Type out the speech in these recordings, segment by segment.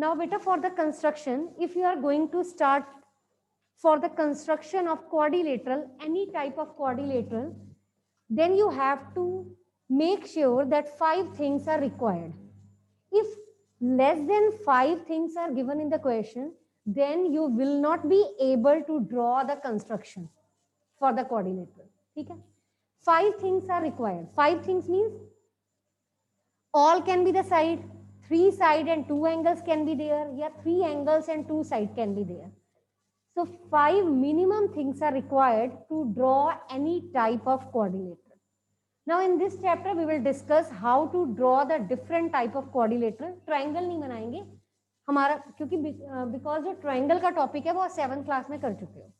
Now beta, for the construction, if you are going to start for the construction of quadrilateral, any type of quadrilateral, then you have to make sure that 5 things are required. If less than 5 things are given in the question, then you will not be able to draw the construction for the quadrilateral. Okay? 5 things are required. 5 things means all can be the side, 3 side and 2 angles can be there, yeah, 3 angles and 2 side can be there. So 5 minimum things are required to draw any type of quadrilateral. Now in this chapter we will discuss how to draw the different type of quadrilateral. Triangle नहीं बनाएंगे हमारा, क्योंकि because जो triangle का topic है वो 7th class में कर चुके हो.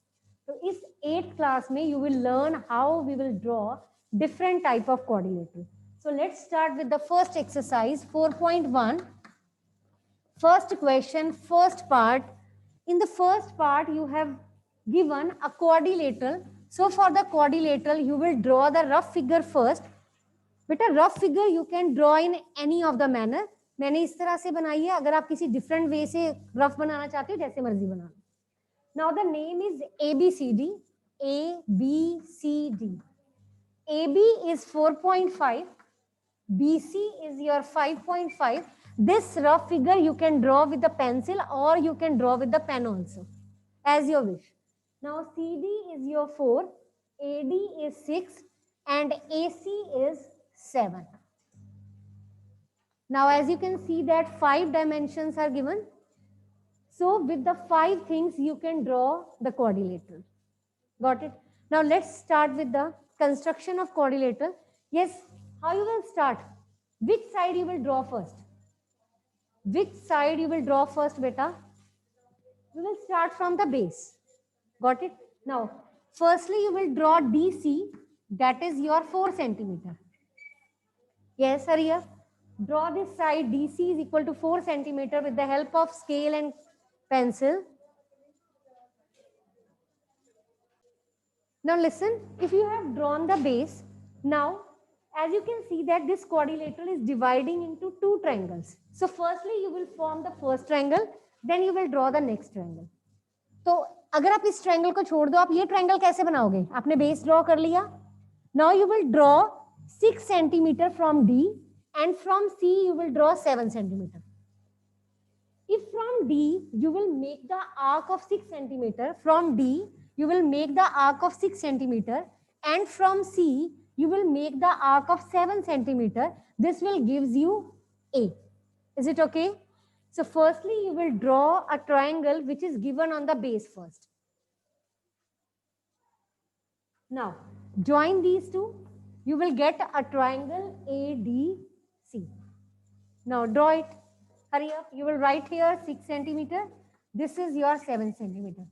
तो इस 8th class में you will learn how we will draw different type of quadrilateral. So let's start with the first exercise 4.1. First question, first part. In the first part you have given a quadrilateral. So for the quadrilateral you will draw the rough figure first. बेटा rough figure you can draw in any of the manner. मैंने इस तरह से बनाई है, अगर आप किसी different way से rough बनाना चाहते हो जैसे मर्जी बना लो. Now the name is ABCD. ABCD. AB is 4.5. BC is your 5.5. This rough figure you can draw with the pencil or you can draw with the pen also, as you wish. Now CD is your 4, AD is 6, and AC is 7. Now as you can see that 5 dimensions are given. So with the 5 things you can draw the quadrilateral. Got it? Now let's start with the construction of quadrilateral. Yes, how you will start? Which side you will draw first? Which side you will draw first, beta? We will start from the base. Got it? Now, firstly you will draw DC, that is your 4 centimeter. Yes, Arya? Draw this side, DC is equal to 4 centimeter with the help of scale and pencil. Now listen, if you have drawn the base, now as you can see that this quadrilateral is dividing into 2 triangles. So firstly you will form the first triangle, then you will draw the next triangle. तो अगर आप इस triangle को छोड़ दो, आप ये triangle कैसे बनाओगे? आपने बेस ड्रॉ कर लिया. Now you will draw 6 centimeter from D and from C you will draw 7 centimeter. If from D you will make the arc of 6 centimeter, from D you will make the arc of 6 centimeter, and from C you will make the arc of 7 centimeter. This will gives you A. Is it okay? So firstly you will draw a triangle which is given on the base first. Now join these two, you will get a triangle ADC. Now draw it. Hurry up. You will write here 6 centimeter. This is your 7 centimeter.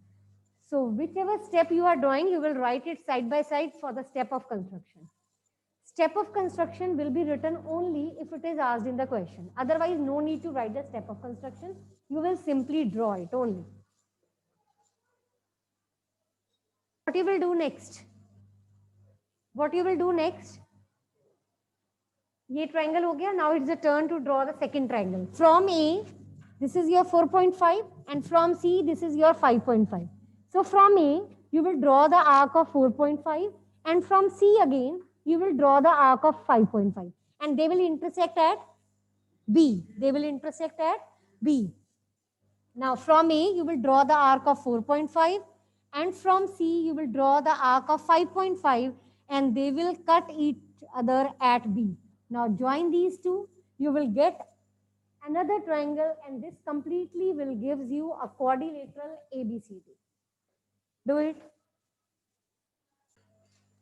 So whichever step you are drawing, you will write it side by side for the step of construction. Step of construction will be written only if it is asked in the question. Otherwise, no need to write the step of construction. You will simply draw it only. What you will do next? What you will do next? ये triangle हो गया. Now it's the turn to draw the second triangle. From A, this is your 4.5, and from C, this is your 5.5. So from A, you will draw the arc of 4.5, and from C again, you will draw the arc of 5.5, and they will intersect at B. They will intersect at B. Now from A, you will draw the arc of 4.5, and from C, you will draw the arc of 5.5, and they will cut each other at B. Now join these two, you will get another triangle, and this completely will gives you a quadrilateral ABCD. Do it.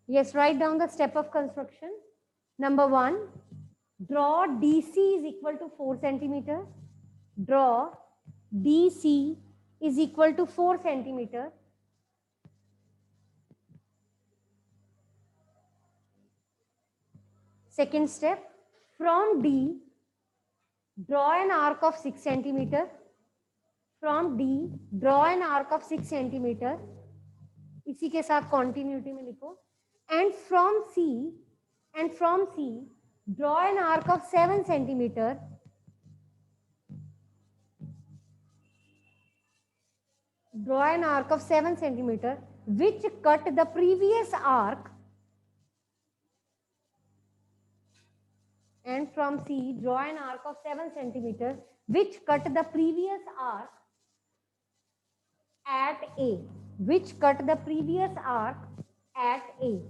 Yes, write down the step of construction. Number 1, draw DC is equal to 4 centimeter. Draw DC is equal to 4 centimeter. Second step, from D, draw an arc of 6 centimeter. From D, draw an arc of 6 centimeter. इसी के साथ continuity में लिखो. And from C, draw an arc of 7 centimeter. draw an arc of 7 centimeter which cut the previous arc, and from C draw an arc of 7 centimeter which cut the previous arc at A, which cut the previous arc at A.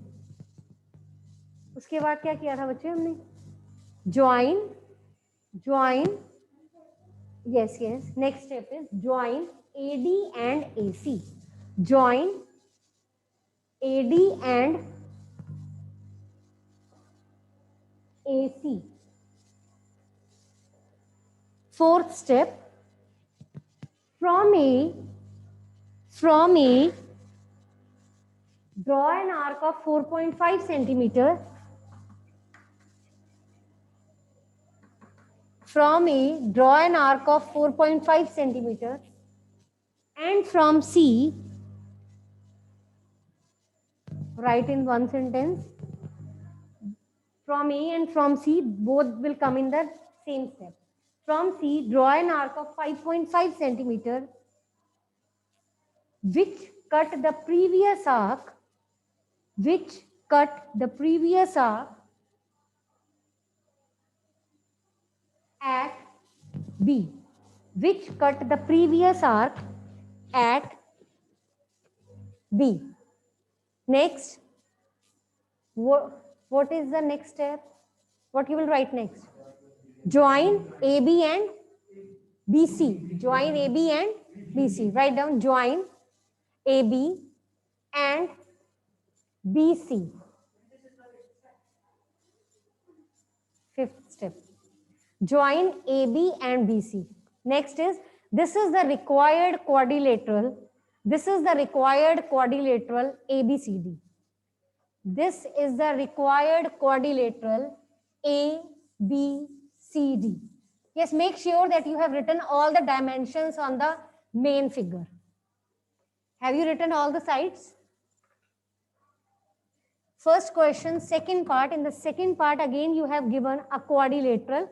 उसके बाद क्या किया था बच्चे हमने? Join, yes, next step is join AD and AC. Join AD and AC. Fourth step, from A, draw an arc of 4.5 centimeter. From A, draw an arc of 4.5 centimeter, and from C, write in one sentence. From A and from C, both will come in the same step. From C, draw an arc of 5.5 centimeter, which cut the previous arc, at B, which cut the previous arc at B. Next, what is the next step? What you will write next? Join AB and BC. Join AB and BC. Write down join AB and BC. Fifth step. Join AB and BC. Next is, this is the required quadrilateral. This is the required quadrilateral ABCD. This is the required quadrilateral ABCD. Yes, make sure that you have written all the dimensions on the main figure. Have you written all the sides? First question, second part. In the second part, again, you have given a quadrilateral.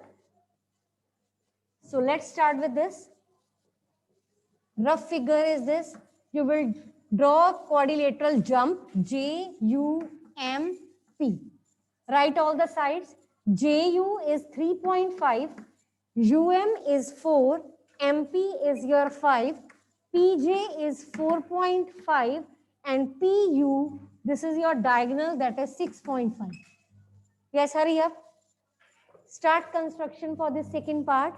So let's start with this. Rough figure is this. You will draw quadrilateral jump, JUMP. Write all the sides. JU is 3.5, UM is 4, MP is your 5, PJ is 4.5, and PU, this is your diagonal, that is 6.5. Yes, hurry up. Start construction for this second part.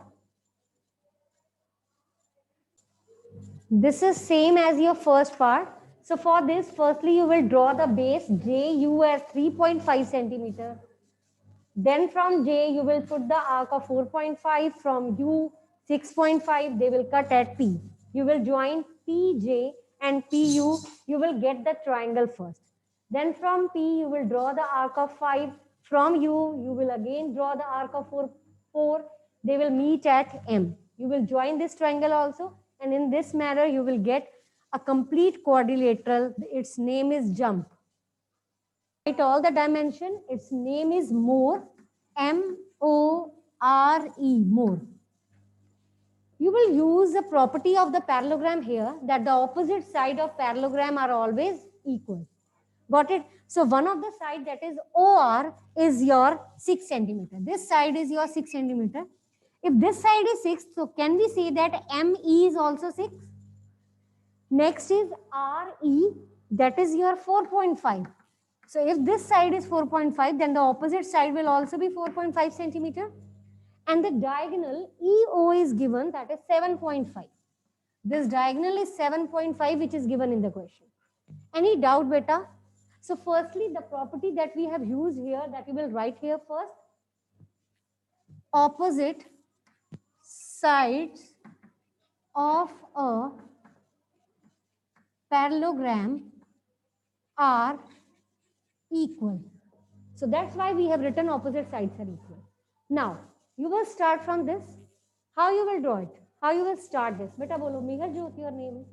This is same as your first part. So for this, firstly, you will draw the base JU as 3.5 centimeter. Then from J, you will put the arc of 4.5. From U, 6.5. They will cut at P. You will join PJ and PU. You will get the triangle first. Then from P, you will draw the arc of 5. From U, you will again draw the arc of 4. They will meet at M. You will join this triangle also. And in this manner, you will get a complete quadrilateral. Its name is jump. Write all the dimension. Its name is more. M-O-R-E, more. You will use the property of the parallelogram here, that the opposite side of parallelogram are always equal. Got it? So one of the side, that is OR, is your 6 centimeter. This side is your 6 centimeter. If this side is 6, so can we say that ME is also 6? Next is RE, that is your 4.5. So if this side is 4.5, then the opposite side will also be 4.5 centimeter. And the diagonal EO is given, that is 7.5. This diagonal is 7.5, which is given in the question. Any doubt, beta? So firstly, the property that we have used here, that we will write here first. Opposite sides of a parallelogram are equal. So that's why we have written opposite sides are equal. Now, you will start from this. How you will draw it? How you will start this? Beta bolo, Megha Jyoti, your name.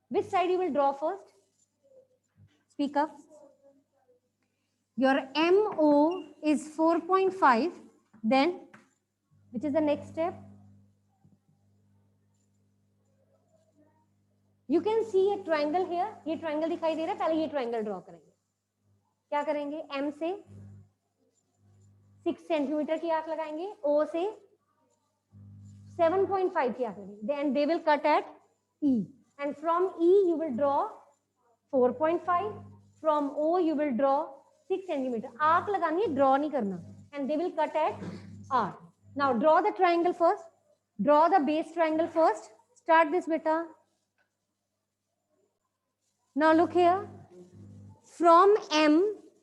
Which side you will draw first? Speak up. Your MO is 4.5. Then, which is the next step? You can see A triangle here, ये triangle दिखाई दे रहा है, पहले ये triangle draw करेंगे। क्या करेंगे, M से 6 सेंटीमीटर की आर्क लगाएंगे, ओ से 7.5 की आर्क लगाएंगे, then they will cut at E, and from E you will draw 4.5, from O you will draw 6 centimetre. Arc लगानी है, ड्रॉ नहीं करना, and they will cut at R. Now draw the triangle first, draw the base triangle first. Start this, beta. Now look here. From M,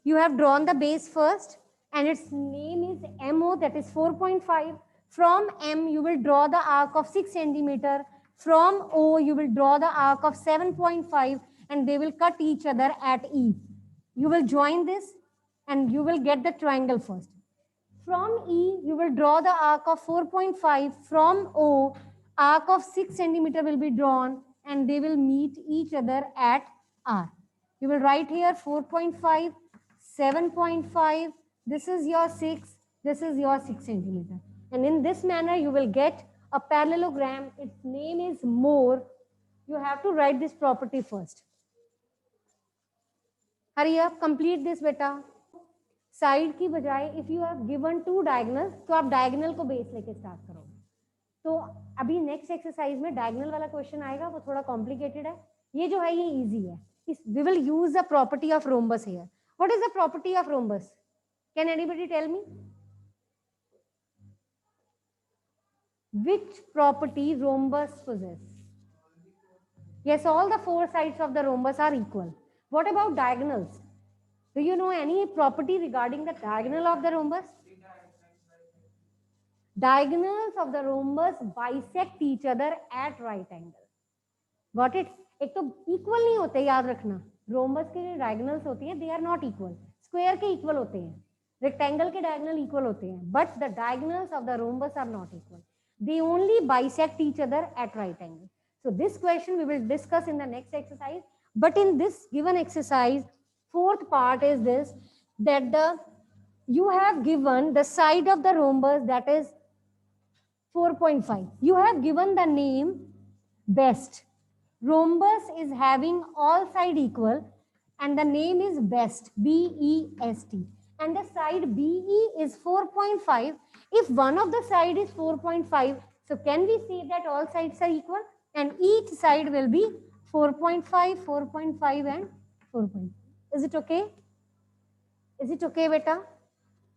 you have drawn the base first, and its name is MO, that is 4.5. From M, you will draw the arc of 6 centimeter. From O, you will draw the arc of 7.5, and they will cut each other at E. You will join this, and you will get the triangle first. From E, you will draw the arc of 4.5. From O, arc of 6 centimeter will be drawn, and they will meet each other at R. You will write here 4.5, 7.5. This is your 6. This is your 6 centimeter. And in this manner, you will get a parallelogram. Its name is Mohr. You have to write this property first. Hurry up, complete this, beta. Side की बजाय if you have given 2 diagonal, तो आप diagonal को base लेके start करोगे। तो अभी next exercise में डायगोनल वाला क्वेश्चन आएगा, वो थोड़ा कॉम्प्लिकेटेड है। ये जो है ये इजी है। We will use the property of rhombus here. What is the property of rhombus? Can anybody tell me which property rhombus possess? Yes, all the 4 sides of the rhombus are equal. What about diagonals? Do you know any property regarding the diagonal of the rhombus? Diagonals of the rhombus bisect each other at right angle. Got it? एक तो equal नहीं होते, याद रखना। Rhombus के जो diagonals होती हैं they are not equal. Square के इक्वल होते हैं, रेक्टेंगल के डायगोनल इक्वल होते हैं, but the diagonals of the rhombus are not equal. They only bisect each other at right angle. So this question we will discuss in the next exercise. But in this given exercise, fourth part is this, that you have given the side of the rhombus, that is 4.5. You have given the name best. Rhombus is having all side equal, and the name is best, B-E-S-T. And the side BE is 4.5. If one of the side is 4.5, so can we say that all sides are equal? And each side will be 4.5, 4.5 and 4.5. Is it okay? Is it okay, beta?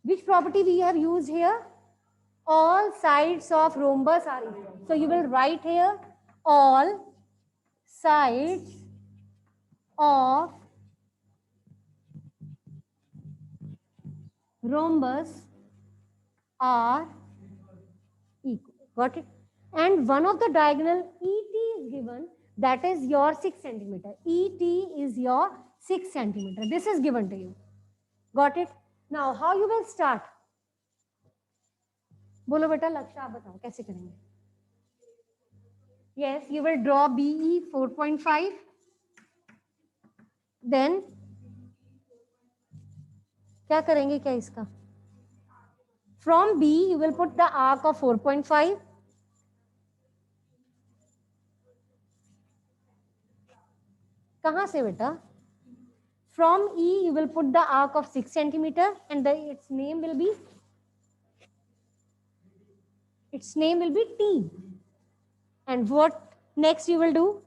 Which property we have used here? All sides of rhombus are equal. So you will write here, all sides of rhombus are equal. Got it? And one of the diagonal ET is given, that is your 6 centimeter. ET is your 6 centimeter. This is given to you. Got it? Now how you will start? बोलो बेटा, लक्ष्य आप बताओ कैसे करेंगे? Yes, you will draw BE 4.5. Then क्या करेंगे क्या इसका? From B you will put the arc of 4.5. कहाँ से बेटा? From E you will put the arc of 6 centimeter, and its name will be T. And what next you will do?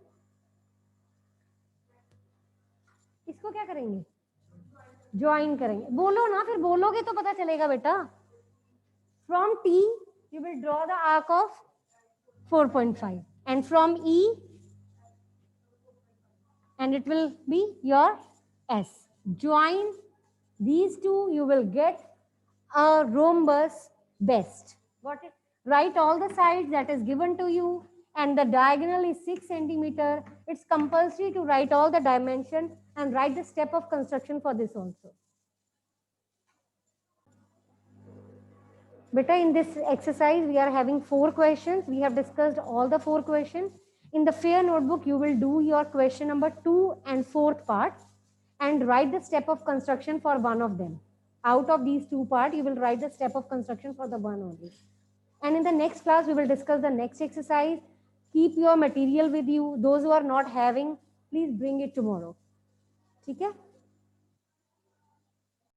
इसको क्या करेंगे? ज्वाइन करेंगे. बोलो ना, फिर बोलोगे तो पता चलेगा बेटा. From T you will draw the arc of 4.5, and from E, and it will be your S. Join these two, you will get a rhombus best. Got it? Write all the sides that is given to you, and the diagonal is 6 centimeter. It's compulsory to write all the dimension and write the step of construction for this also. Beta, in this exercise, we are having 4 questions. We have discussed all the 4 questions. In the fair notebook, you will do your question number 2 and 4th part and write the step of construction for one of them. Out of these 2 parts, you will write the step of construction for the one only. And in the next class, we will discuss the next exercise. keep your material with you. Those who are not having, please bring it tomorrow. ठीक है?